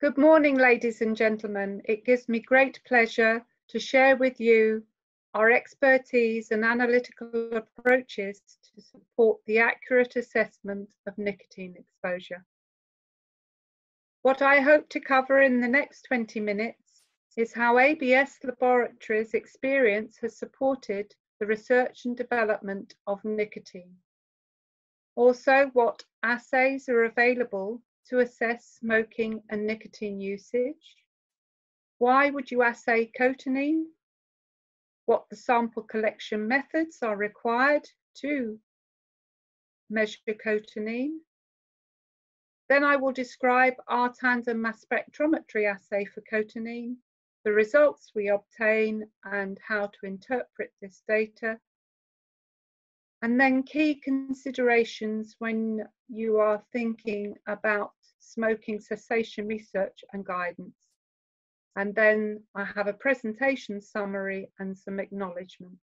Good morning, ladies and gentlemen. It gives me great pleasure to share with you our expertise and analytical approaches to support the accurate assessment of nicotine exposure. What I hope to cover in the next 20 minutes is how ABS Laboratories' experience has supported the research and development of nicotine. Also, what assays are available to assess smoking and nicotine usage. Why would you assay cotinine? What the sample collection methods are required to measure cotinine. Then I will describe our Tandem mass spectrometry assay for cotinine, the results we obtain and how to interpret this data. And then key considerations when you are thinking about smoking cessation research and guidance. And then I have a presentation summary and some acknowledgements.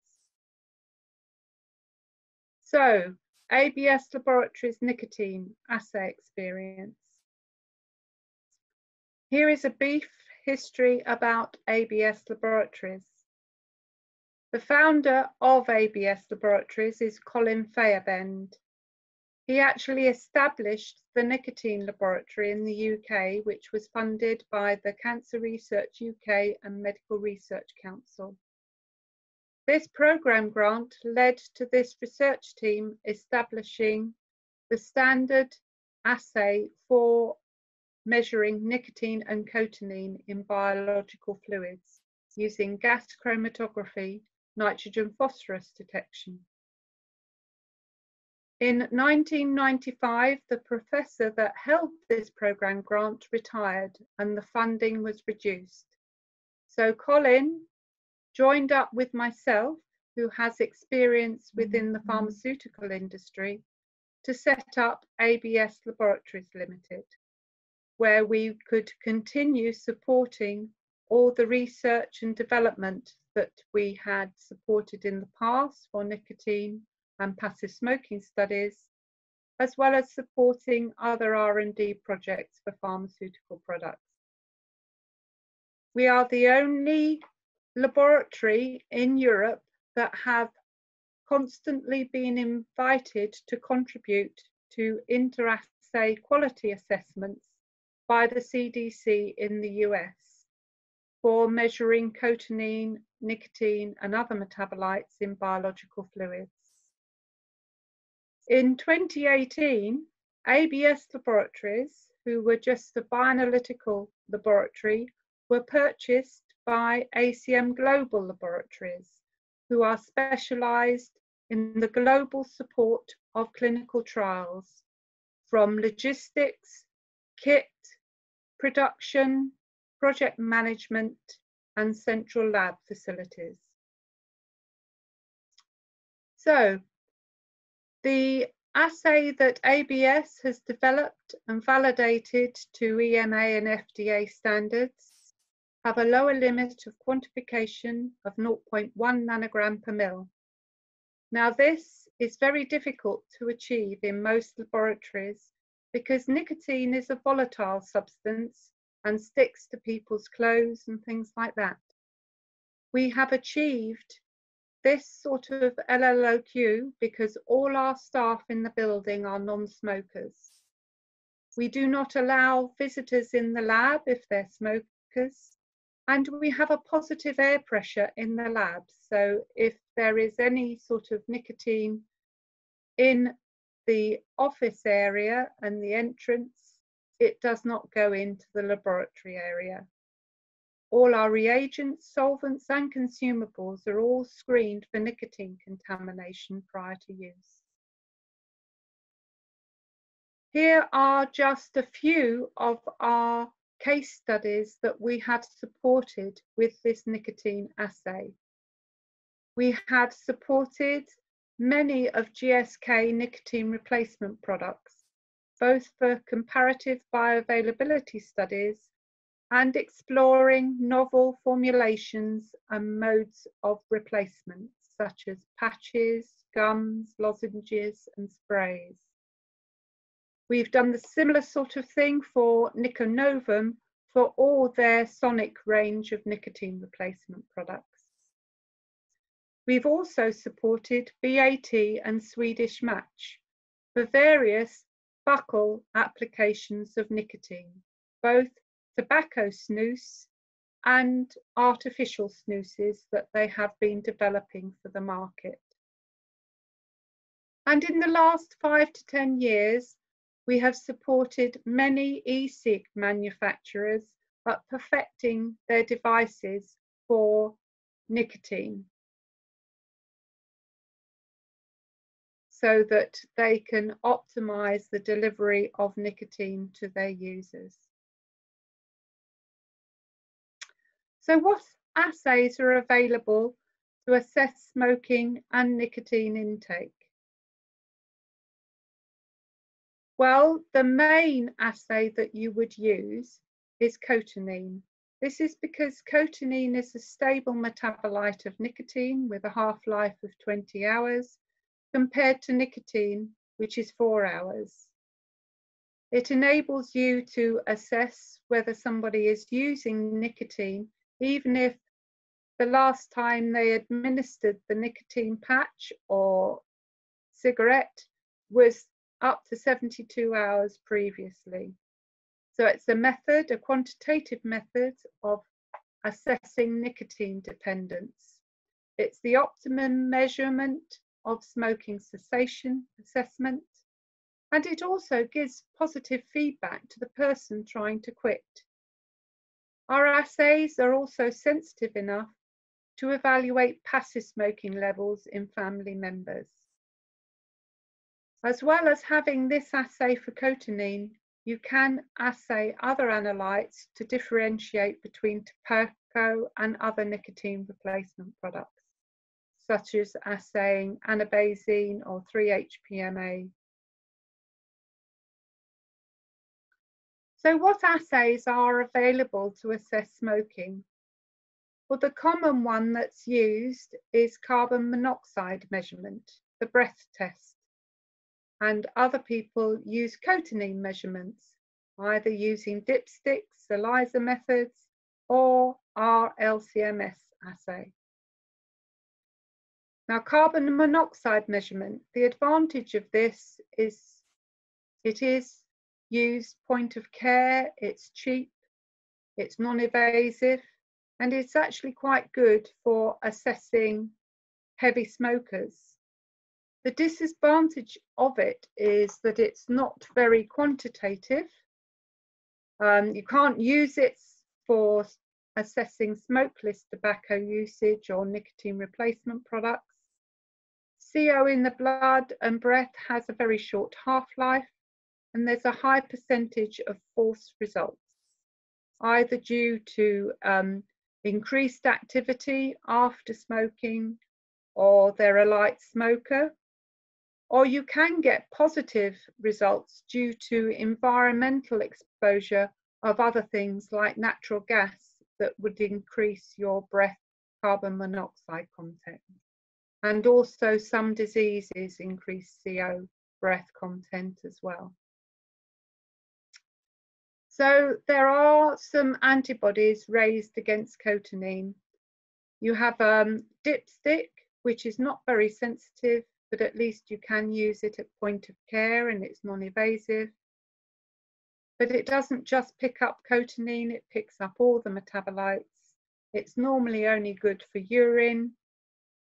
So, ABS Laboratories nicotine assay experience. Here is a brief history about ABS Laboratories. The founder of ABS Laboratories is Colin Fairbairn. He actually established the Nicotine Laboratory in the UK, which was funded by the Cancer Research UK and Medical Research Council. This programme grant led to this research team establishing the standard assay for measuring nicotine and cotinine in biological fluids using gas chromatography, nitrogen phosphorus detection. In 1995, the professor that held this programme grant retired and the funding was reduced. So Colin joined up with myself, who has experience within the pharmaceutical industry, to set up ABS Laboratories Limited, where we could continue supporting all the research and development that we had supported in the past for nicotine and passive smoking studies, as well as supporting other R&D projects for pharmaceutical products. We are the only laboratory in Europe that have constantly been invited to contribute to inter-assay quality assessments by the CDC in the US for measuring cotinine, nicotine and other metabolites in biological fluids. In 2018, ABS Laboratories, who were just a bioanalytical laboratory, were purchased by ACM Global Laboratories, who are specialised in the global support of clinical trials, from logistics, kit, production, project management, and central lab facilities. So, the assay that ABS has developed and validated to EMA and FDA standards have a lower limit of quantification of 0.1 nanogram per mil. Now, this is very difficult to achieve in most laboratories because nicotine is a volatile substance and sticks to people's clothes and things like that. We have achieved this sort of LLOQ because all our staff in the building are non-smokers. We do not allow visitors in the lab if they're smokers, and we have a positive air pressure in the lab. So if there is any sort of nicotine in the office area and the entrance, it does not go into the laboratory area. All our reagents, solvents and consumables are all screened for nicotine contamination prior to use. Here are just a few of our case studies that we have supported with this nicotine assay. We have supported many of GSK nicotine replacement products, both for comparative bioavailability studies and exploring novel formulations and modes of replacement, such as patches, gums, lozenges, and sprays. We've done the similar sort of thing for Niconovum for all their sonic range of nicotine replacement products. We've also supported BAT and Swedish Match for various buccal applications of nicotine, both tobacco snus and artificial snoozes that they have been developing for the market. And in the last 5 to 10 years, we have supported many e-cig manufacturers at perfecting their devices for nicotine, so that they can optimize the delivery of nicotine to their users. So what assays are available to assess smoking and nicotine intake? Well, the main assay that you would use is cotinine. This is because cotinine is a stable metabolite of nicotine with a half-life of 20 hours compared to nicotine, which is 4 hours. It enables you to assess whether somebody is using nicotine, even if the last time they administered the nicotine patch or cigarette was up to 72 hours previously. So it's a method, a quantitative method of assessing nicotine dependence. It's the optimum measurement of smoking cessation assessment, and it also gives positive feedback to the person trying to quit. Our assays are also sensitive enough to evaluate passive smoking levels in family members. As well as having this assay for cotinine, you can assay other analytes to differentiate between tobacco and other nicotine replacement products, such as assaying anabazine or 3-HPMA. So what assays are available to assess smoking? Well, the common one that's used is carbon monoxide measurement, the breath test. And other people use cotinine measurements, either using dipsticks, ELISA methods, or our LCMS assay. Now, carbon monoxide measurement, the advantage of this is it is used point of care, it's cheap, it's non-invasive, and it's actually quite good for assessing heavy smokers. The disadvantage of it is that it's not very quantitative. You can't use it for assessing smokeless tobacco usage or nicotine replacement products. CO in the blood and breath has a very short half-life, and there's a high percentage of false results, either due to increased activity after smoking, or they're a light smoker, or you can get positive results due to environmental exposure of other things like natural gas that would increase your breath carbon monoxide content. And also some diseases increase CO breath content as well. So there are some antibodies raised against cotinine. You have dipstick, which is not very sensitive, but at least you can use it at point of care and it's non-invasive. But it doesn't just pick up cotinine, it picks up all the metabolites. It's normally only good for urine,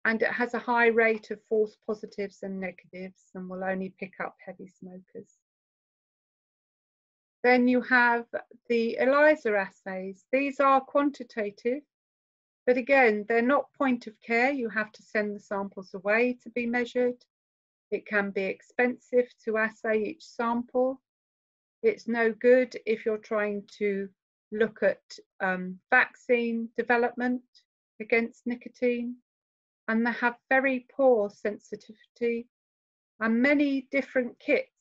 and it has a high rate of false positives and negatives and will only pick up heavy smokers. Then you have the ELISA assays. These are quantitative, but again, they're not point of care. You have to send the samples away to be measured. It can be expensive to assay each sample. It's no good if you're trying to look at vaccine development against nicotine, and they have very poor sensitivity, and many different kits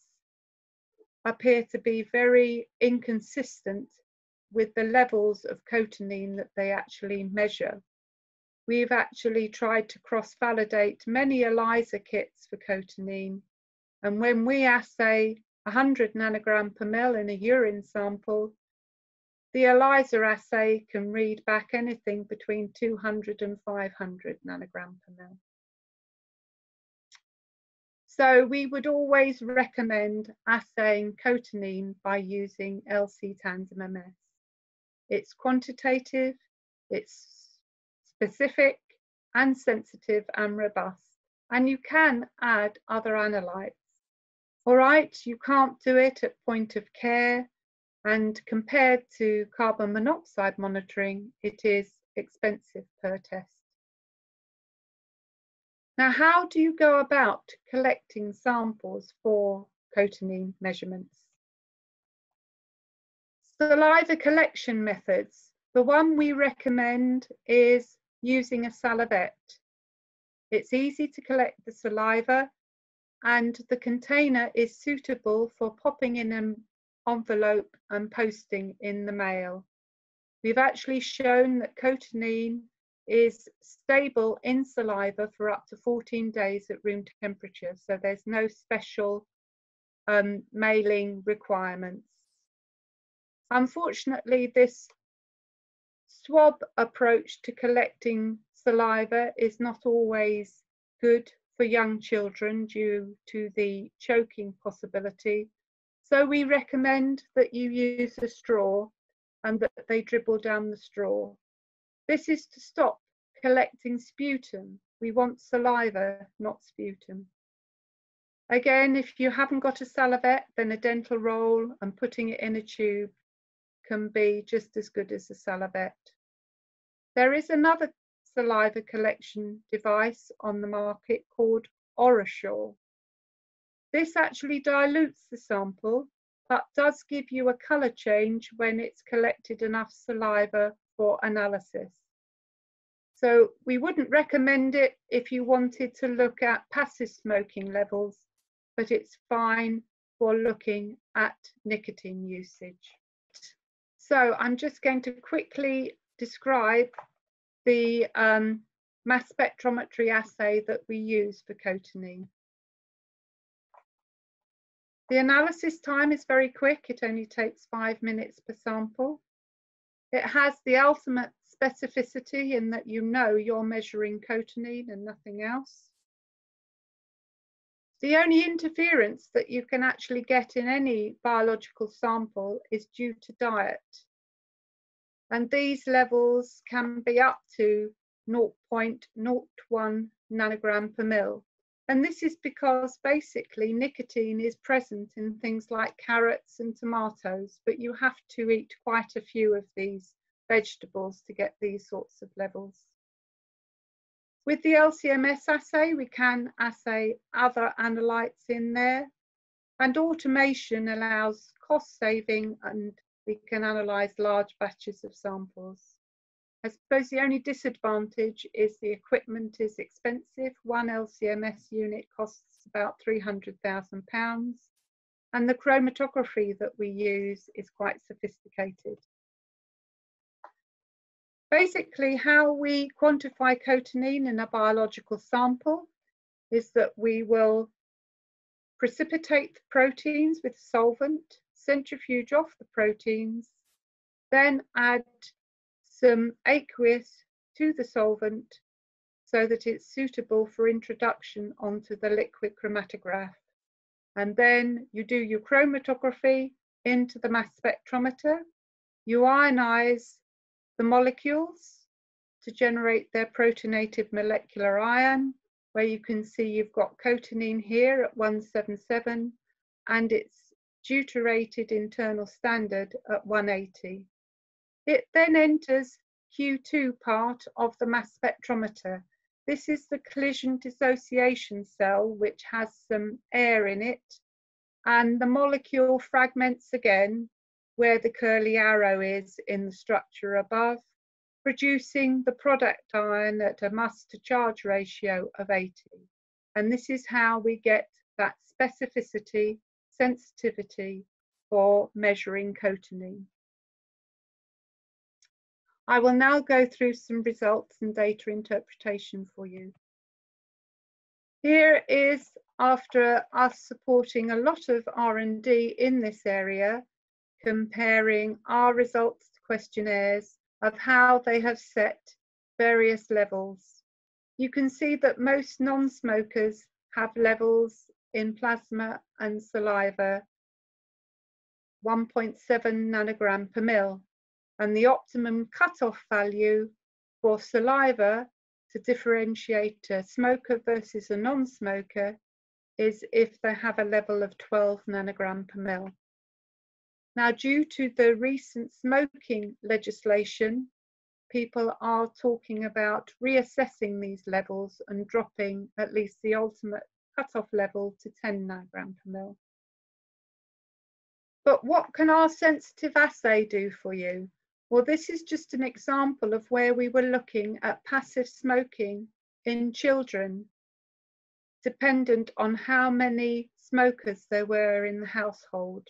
appear to be very inconsistent with the levels of cotinine that they actually measure. We've actually tried to cross-validate many ELISA kits for cotinine, and when we assay 100 nanogram per mil in a urine sample, The ELISA assay can read back anything between 200 and 500 nanogram per mil. So we would always recommend assaying cotinine by using LC Tandem MS. It's quantitative, it's specific and sensitive and robust, and you can add other analytes. All right, you can't do it at point of care, and compared to carbon monoxide monitoring, it is expensive per test. Now, how do you go about collecting samples for cotinine measurements? Saliva collection methods. The one we recommend is using a salivette. It's easy to collect the saliva, and the container is suitable for popping in an envelope and posting in the mail. We've actually shown that cotinine is stable in saliva for up to 14 days at room temperature, so there's no special mailing requirements. Unfortunately, this swab approach to collecting saliva is not always good for young children due to the choking possibility. So we recommend that you use a straw and that they dribble down the straw. This is to stop collecting sputum. We want saliva, not sputum. Again, if you haven't got a salivette, then a dental roll and putting it in a tube can be just as good as a salivette. There is another saliva collection device on the market called Orasure. This actually dilutes the sample, but does give you a colour change when it's collected enough saliva for analysis. So we wouldn't recommend it if you wanted to look at passive smoking levels, but it's fine for looking at nicotine usage. So I'm just going to quickly describe the mass spectrometry assay that we use for cotinine. The analysis time is very quick. It only takes 5 minutes per sample. It has the ultimate specificity in that you know you're measuring cotinine and nothing else. The only interference that you can actually get in any biological sample is due to diet. And these levels can be up to 0.01 nanogram per mil. And this is because basically nicotine is present in things like carrots and tomatoes, but you have to eat quite a few of these vegetables to get these sorts of levels. With the LCMS assay, we can assay other analytes in there, and automation allows cost saving, and we can analyze large batches of samples. I suppose the only disadvantage is the equipment is expensive. One LCMS unit costs about £300,000, and the chromatography that we use is quite sophisticated. Basically, how we quantify cotinine in a biological sample is that we will precipitate the proteins with solvent, centrifuge off the proteins, then add some aqueous to the solvent so that it's suitable for introduction onto the liquid chromatograph. And then you do your chromatography into the mass spectrometer. You ionize the molecules to generate their protonated molecular ion, where you can see you've got cotinine here at 177 and its deuterated internal standard at 180. It then enters Q2 part of the mass spectrometer. This is the collision dissociation cell, which has some air in it, and the molecule fragments again where the curly arrow is in the structure above, producing the product ion at a mass to charge ratio of 80. And this is how we get that specificity, sensitivity for measuring cotinine. I will now go through some results and data interpretation for you. Here is after us supporting a lot of R&D in this area, comparing our results to questionnaires of how they have set various levels. You can see that most non-smokers have levels in plasma and saliva 1.7 nanogram per mil, and the optimum cutoff value for saliva to differentiate a smoker versus a non-smoker is if they have a level of 12 nanogram per mil. Now, due to the recent smoking legislation, people are talking about reassessing these levels and dropping at least the ultimate cutoff level to 10 nanogram per mil. But what can our sensitive assay do for you? Well, this is just an example of where we were looking at passive smoking in children, dependent on how many smokers there were in the household.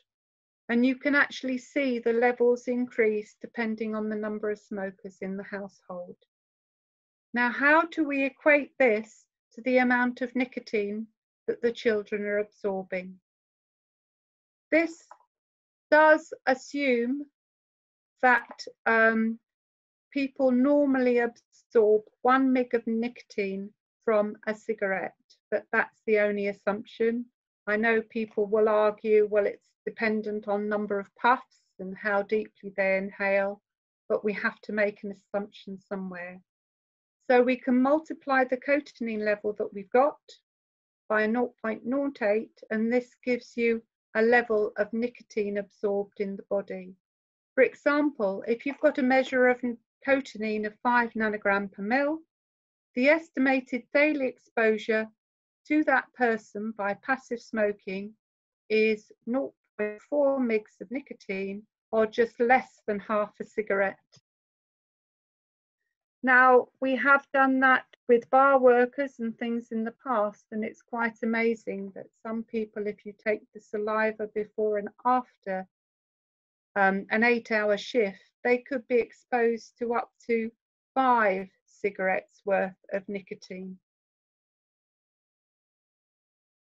And you can actually see the levels increase depending on the number of smokers in the household. Now, how do we equate this to the amount of nicotine that the children are absorbing? This does assume that people normally absorb 1 mg of nicotine from a cigarette, but that's the only assumption. I know people will argue, well, it's dependent on number of puffs and how deeply they inhale, but we have to make an assumption somewhere. So we can multiply the cotinine level that we've got by 0.08, and this gives you a level of nicotine absorbed in the body. For example, if you've got a measure of cotinine of 5 nanogram per mil, the estimated daily exposure to that person by passive smoking is 0.4 mg of nicotine, or just less than half a cigarette. Now, we have done that with bar workers and things in the past, and it's quite amazing that some people, if you take the saliva before and after an 8-hour shift, they could be exposed to up to 5 cigarettes worth of nicotine.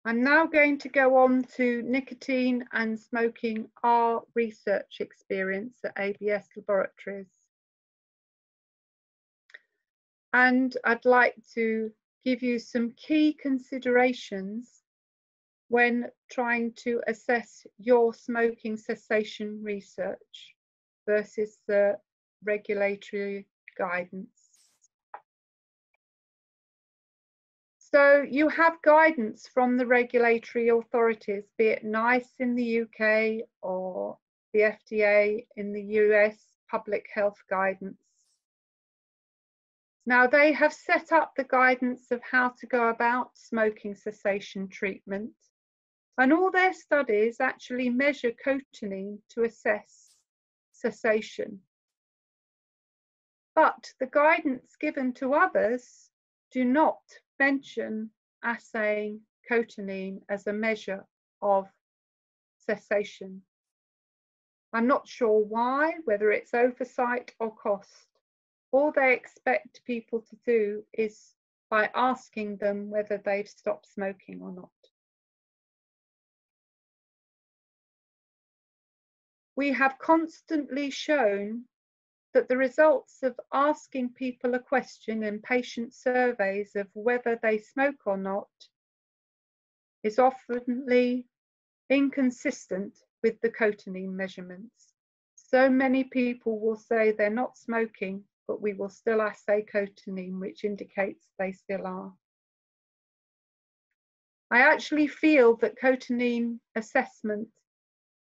I'm now going to go on to nicotine and smoking, our research experience at ABS Laboratories. And I'd like to give you some key considerations when trying to assess your smoking cessation research versus the regulatory guidance. So you have guidance from the regulatory authorities, be it NICE in the UK or the FDA in the US, public health guidance. Now, they have set up the guidance of how to go about smoking cessation treatment, and all their studies actually measure cotinine to assess cessation. But the guidance given to others do not mention assaying cotinine as a measure of cessation. I'm not sure why, whether it's oversight or cost. All they expect people to do is by asking them whether they've stopped smoking or not. We have constantly shown that the results of asking people a question in patient surveys of whether they smoke or not is often inconsistent with the cotinine measurements. So many people will say they're not smoking, but we will still assay cotinine, which indicates they still are. I actually feel that cotinine assessment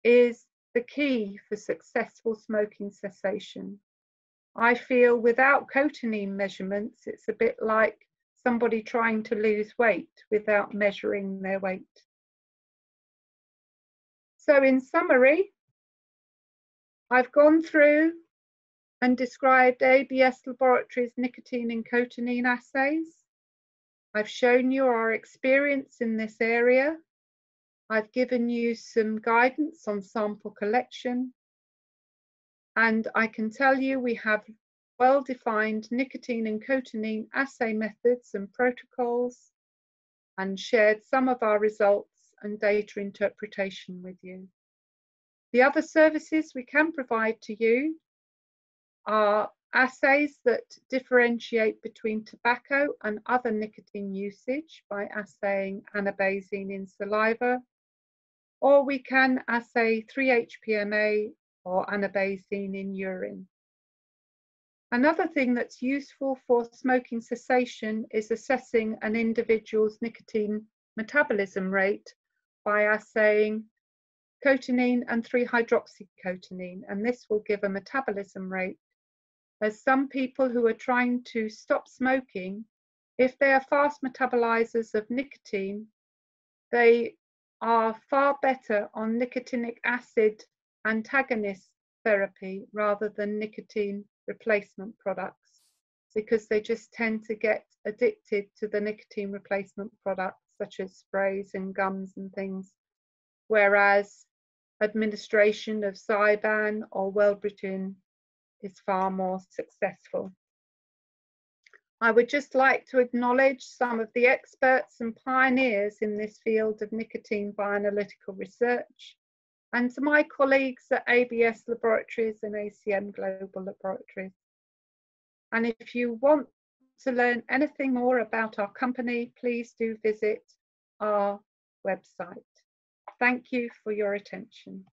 is the key for successful smoking cessation. I feel without cotinine measurements, it's a bit like somebody trying to lose weight without measuring their weight. So in summary, I've gone through and described ABS Laboratories nicotine and cotinine assays. I've shown you our experience in this area. I've given you some guidance on sample collection. And I can tell you we have well-defined nicotine and cotinine assay methods and protocols, and shared some of our results and data interpretation with you. The other services we can provide to you are assays that differentiate between tobacco and other nicotine usage by assaying anabasine in saliva, or we can assay 3-HPMA or anabasine in urine. Another thing that's useful for smoking cessation is assessing an individual's nicotine metabolism rate by assaying cotinine and 3-hydroxycotinine, and this will give a metabolism rate. As some people who are trying to stop smoking, if they are fast metabolizers of nicotine, they are far better on nicotinic acid antagonist therapy rather than nicotine replacement products, because they just tend to get addicted to the nicotine replacement products such as sprays and gums and things, whereas administration of Zyban or Wellbutrin is far more successful. I would just like to acknowledge some of the experts and pioneers in this field of nicotine bioanalytical research, and to my colleagues at ABS Laboratories and ACM Global Laboratories. And if you want to learn anything more about our company, please do visit our website. Thank you for your attention.